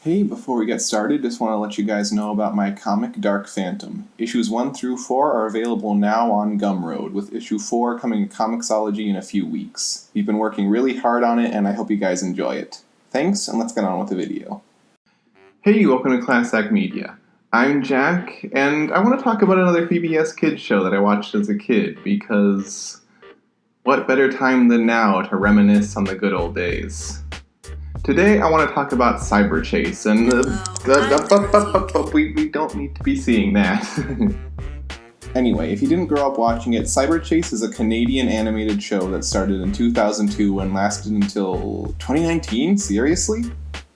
Hey, before we get started, just want to let you guys know about my comic Dark Phantom. Issues 1 through 4 are available now on Gumroad, with issue 4 coming to Comixology in a few weeks. We've been working really hard on it, and I hope you guys enjoy it. Thanks, and let's get on with the video. Hey, welcome to Class Act Media. I'm Jack, and I want to talk about another PBS Kids show that I watched as a kid, because what better time than now to reminisce on the good old days. Today, I want to talk about Cyberchase, and we don't need to be seeing that. Anyway, if you didn't grow up watching it, Cyberchase is a Canadian animated show that started in 2002 and lasted until 2019? Seriously?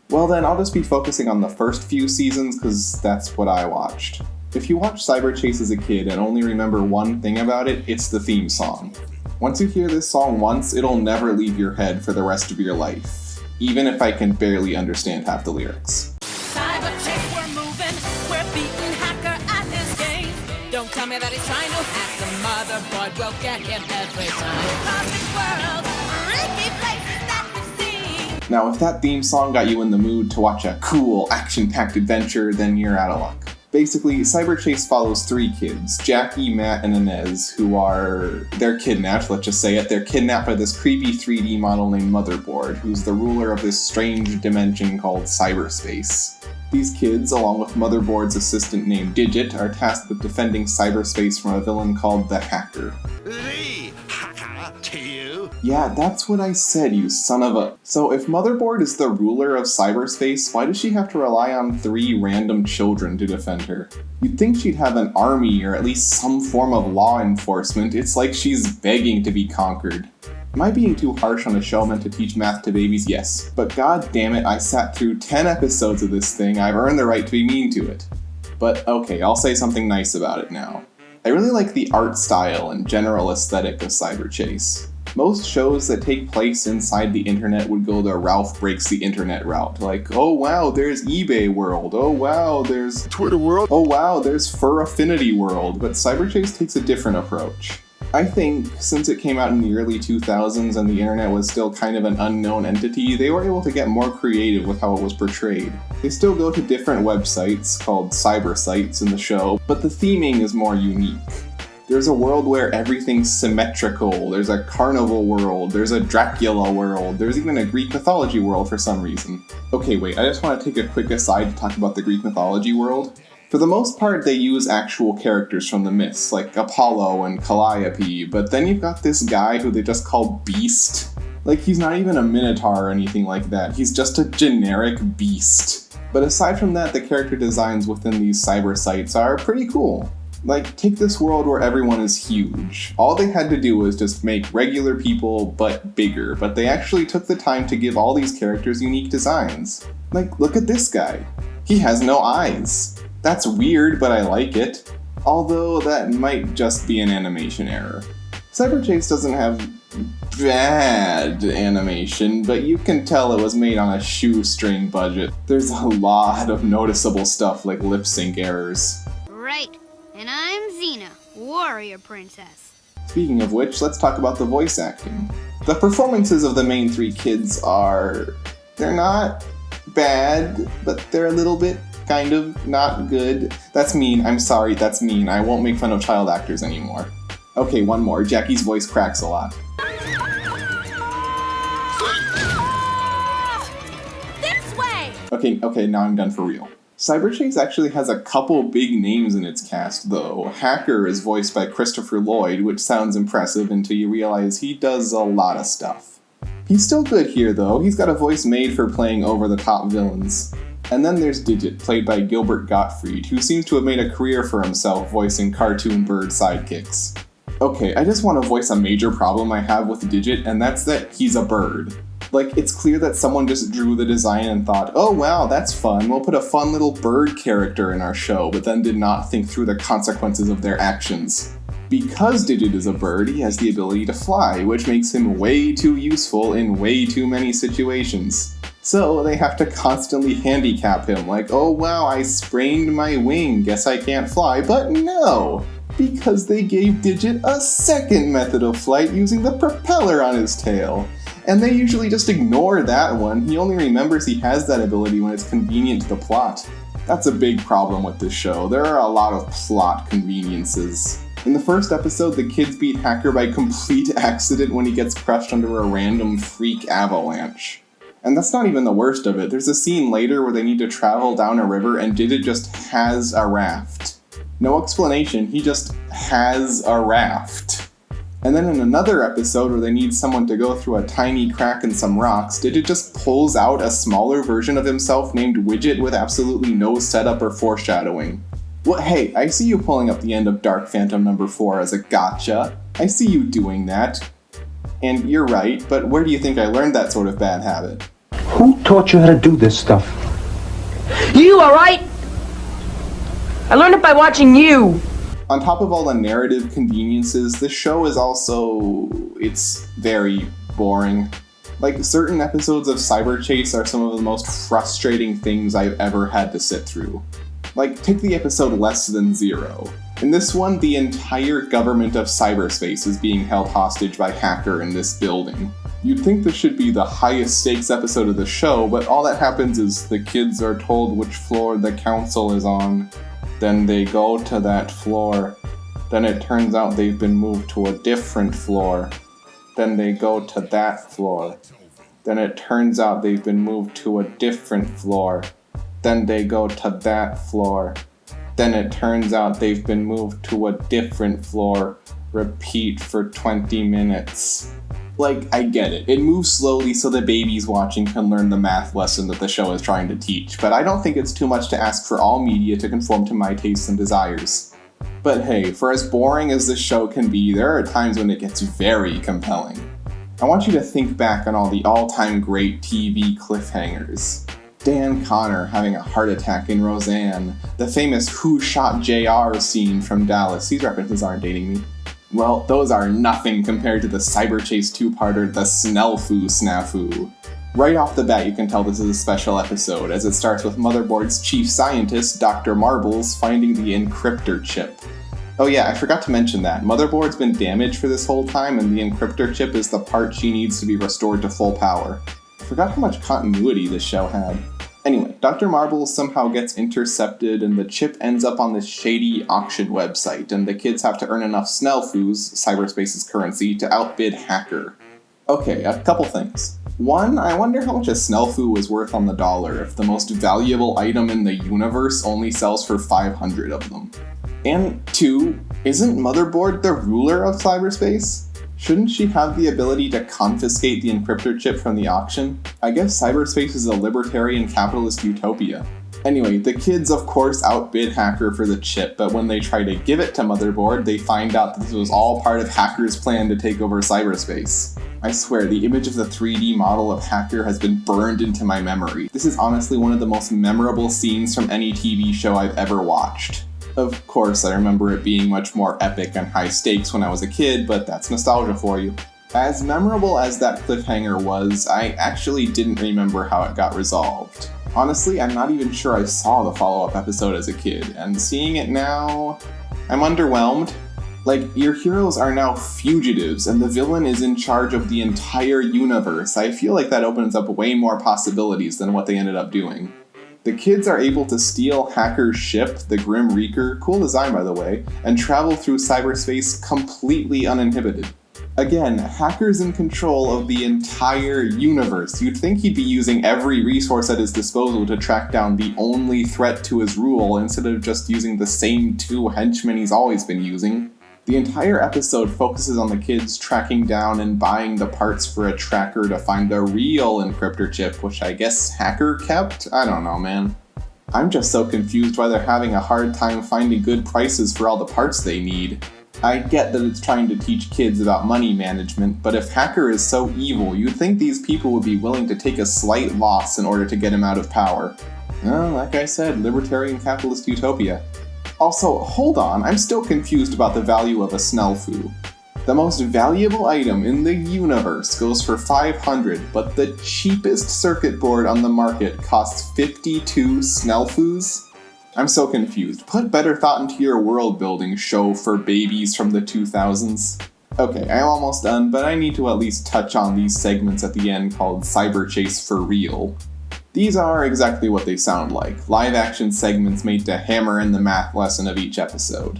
Well then, I'll just be focusing on the first few seasons, because that's what I watched. If you watched Cyberchase as a kid and only remember one thing about it, it's the theme song. Once you hear this song once, it'll never leave your head for the rest of your life. Even if I can barely understand half the lyrics. Cyberchase, we're moving, we're beating hacker at his game. Don't tell me that he's trying to hack the motherboard, we'll get him every time. Cosmic world, freaky places that we've seen. Now, if that theme song got you in the mood to watch a cool, action-packed adventure, then you're out of luck. Basically, Cyberchase follows three kids, Jackie, Matt, and Inez, they're kidnapped, let's just say it. They're kidnapped by this creepy 3D model named Motherboard, who's the ruler of this strange dimension called cyberspace. These kids, along with Motherboard's assistant named Digit, are tasked with defending cyberspace from a villain called the Hacker. Yeah, that's what I said, you son of a... So if Motherboard is the ruler of cyberspace, why does she have to rely on three random children to defend her? You'd think she'd have an army or at least some form of law enforcement. It's like she's begging to be conquered. Am I being too harsh on a show meant to teach math to babies? Yes. But god damn it, I sat through 10 episodes of this thing. I've earned the right to be mean to it. But okay, I'll say something nice about it now. I really like the art style and general aesthetic of Cyberchase. Most shows that take place inside the internet would go the Ralph Breaks the Internet route. Like, oh wow, there's eBay World. Oh wow, there's Twitter World. Oh wow, there's Fur Affinity World. But Cyberchase takes a different approach. I think, since it came out in the early 2000s and the internet was still kind of an unknown entity, they were able to get more creative with how it was portrayed. They still go to different websites, called cyber sites in the show, but the theming is more unique. There's a world where everything's symmetrical, there's a carnival world, there's a Dracula world, there's even a Greek mythology world for some reason. Okay, wait, I just want to take a quick aside to talk about the Greek mythology world. For the most part, they use actual characters from the myths, like Apollo and Calliope, but then you've got this guy who they just call Beast. Like, he's not even a minotaur or anything like that, he's just a generic beast. But aside from that, the character designs within these cyber sites are pretty cool. Like, take this world where everyone is huge. All they had to do was just make regular people, but bigger, but they actually took the time to give all these characters unique designs. Like, look at this guy. He has no eyes. That's weird, but I like it. Although that might just be an animation error. Cyberchase doesn't have bad animation, but you can tell it was made on a shoestring budget. There's a lot of noticeable stuff like lip sync errors. Right, and I'm Xena, warrior princess. Speaking of which, let's talk about the voice acting. The performances of the main three kids they're not bad, but they're a little bit kind of not good. That's mean, I'm sorry, that's mean. I won't make fun of child actors anymore. Okay, one more. Jackie's voice cracks a lot. This way! Okay, now I'm done for real. Cyberchase actually has a couple big names in its cast, though. Hacker is voiced by Christopher Lloyd, which sounds impressive until you realize he does a lot of stuff. He's still good here, though. He's got a voice made for playing over-the-top villains. And then there's Digit, played by Gilbert Gottfried, who seems to have made a career for himself voicing cartoon bird sidekicks. Okay, I just want to voice a major problem I have with Digit, and that's that he's a bird. Like, it's clear that someone just drew the design and thought, oh wow, that's fun, we'll put a fun little bird character in our show, but then did not think through the consequences of their actions. Because Digit is a bird, he has the ability to fly, which makes him way too useful in way too many situations. So they have to constantly handicap him, like, oh wow, I sprained my wing, guess I can't fly, but no! Because they gave Digit a second method of flight using the propeller on his tail. And they usually just ignore that one. He only remembers he has that ability when it's convenient to the plot. That's a big problem with this show. There are a lot of plot conveniences. In the first episode, the kids beat Hacker by complete accident when he gets crushed under a random freak avalanche. And that's not even the worst of it. There's a scene later where they need to travel down a river and Didit just has a raft. No explanation, he just has a raft. And then in another episode where they need someone to go through a tiny crack in some rocks, Didit just pulls out a smaller version of himself named Widget with absolutely no setup or foreshadowing. Well, hey, I see you pulling up the end of Dark Phantom number 4 as a gotcha. I see you doing that. And you're right, but where do you think I learned that sort of bad habit? Who taught you how to do this stuff? You, alright? I learned it by watching you. On top of all the narrative conveniences, this show is also... it's very boring. Like, certain episodes of Cyberchase are some of the most frustrating things I've ever had to sit through. Like, take the episode Less Than Zero. In this one, the entire government of cyberspace is being held hostage by Hacker in this building. You'd think this should be the highest stakes episode of the show, but all that happens is the kids are told which floor the council is on. Then they go to that floor. Then it turns out they've been moved to a different floor. Then they go to that floor. Then it turns out they've been moved to a different floor. Then they go to that floor. Then it turns out they've been moved to a different floor. Repeat for 20 minutes. Like, I get it. It moves slowly so the babies watching can learn the math lesson that the show is trying to teach, but I don't think it's too much to ask for all media to conform to my tastes and desires. But hey, for as boring as this show can be, there are times when it gets very compelling. I want you to think back on all the all-time great TV cliffhangers. Dan Connor having a heart attack in Roseanne, the famous Who Shot JR scene from Dallas. These references aren't dating me. Well, those are nothing compared to the Cyberchase two-parter, the Snellfoo Snafu. Right off the bat, you can tell this is a special episode, as it starts with Motherboard's chief scientist, Dr. Marbles, finding the encryptor chip. Oh yeah, I forgot to mention that. Motherboard's been damaged for this whole time, and the encryptor chip is the part she needs to be restored to full power. I forgot how much continuity this show had. Anyway, Dr. Marbles somehow gets intercepted and the chip ends up on this shady auction website, and the kids have to earn enough Snellfoos, cyberspace's currency, to outbid Hacker. Okay, a couple things. One, I wonder how much a Snellfoo was worth on the dollar if the most valuable item in the universe only sells for 500 of them. And two, isn't Motherboard the ruler of cyberspace? Shouldn't she have the ability to confiscate the encryptor chip from the auction? I guess cyberspace is a libertarian capitalist utopia. Anyway, the kids of course outbid Hacker for the chip, but when they try to give it to Motherboard, they find out that this was all part of Hacker's plan to take over cyberspace. I swear, the image of the 3D model of Hacker has been burned into my memory. This is honestly one of the most memorable scenes from any TV show I've ever watched. Of course, I remember it being much more epic and high stakes when I was a kid, but that's nostalgia for you. As memorable as that cliffhanger was, I actually didn't remember how it got resolved. Honestly, I'm not even sure I saw the follow-up episode as a kid, and seeing it now, I'm underwhelmed. Like, your heroes are now fugitives, and the villain is in charge of the entire universe. I feel like that opens up way more possibilities than what they ended up doing. The kids are able to steal Hacker's ship, the Grim Reaper, cool design by the way, and travel through cyberspace completely uninhibited. Again, Hacker's in control of the entire universe. You'd think he'd be using every resource at his disposal to track down the only threat to his rule instead of just using the same two henchmen he's always been using. The entire episode focuses on the kids tracking down and buying the parts for a tracker to find the real encryptor chip, which I guess Hacker kept? I don't know, man. I'm just so confused why they're having a hard time finding good prices for all the parts they need. I get that it's trying to teach kids about money management, but if Hacker is so evil, you'd think these people would be willing to take a slight loss in order to get him out of power. Well, like I said, libertarian capitalist utopia. Also, hold on, I'm still confused about the value of a Snellfoo. The most valuable item in the universe goes for 500, but the cheapest circuit board on the market costs 52 Snellfoos? I'm so confused. Put better thought into your world building show for babies from the 2000s. Okay, I'm almost done, but I need to at least touch on these segments at the end called Cyberchase for Real. These are exactly what they sound like, live-action segments made to hammer in the math lesson of each episode.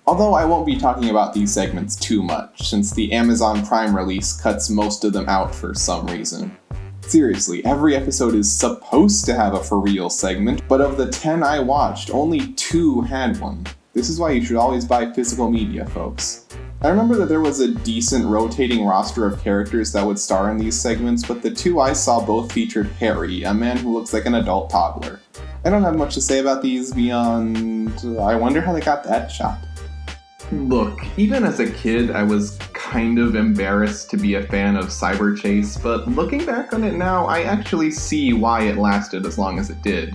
Although I won't be talking about these segments too much, since the Amazon Prime release cuts most of them out for some reason. Seriously, every episode is supposed to have a for real segment, but of the 10 I watched, only 2 had one. This is why you should always buy physical media, folks. I remember that there was a decent rotating roster of characters that would star in these segments, but the 2 I saw both featured Harry, a man who looks like an adult toddler. I don't have much to say about these beyond, I wonder how they got that shot. Look, even as a kid, I was kind of embarrassed to be a fan of Cyberchase, but looking back on it now, I actually see why it lasted as long as it did.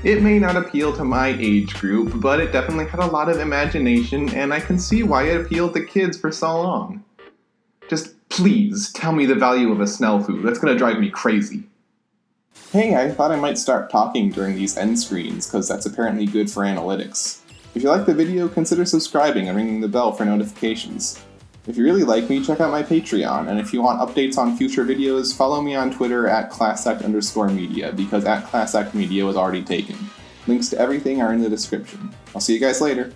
It may not appeal to my age group, but it definitely had a lot of imagination, and I can see why it appealed to kids for so long. Just please tell me the value of a snafu. That's gonna drive me crazy. Hey, I thought I might start talking during these end screens, because that's apparently good for analytics. If you like the video, consider subscribing and ringing the bell for notifications. If you really like me, check out my Patreon, and if you want updates on future videos, follow me on Twitter at @ClassAct_media, because @ClassActMedia was already taken. Links to everything are in the description. I'll see you guys later.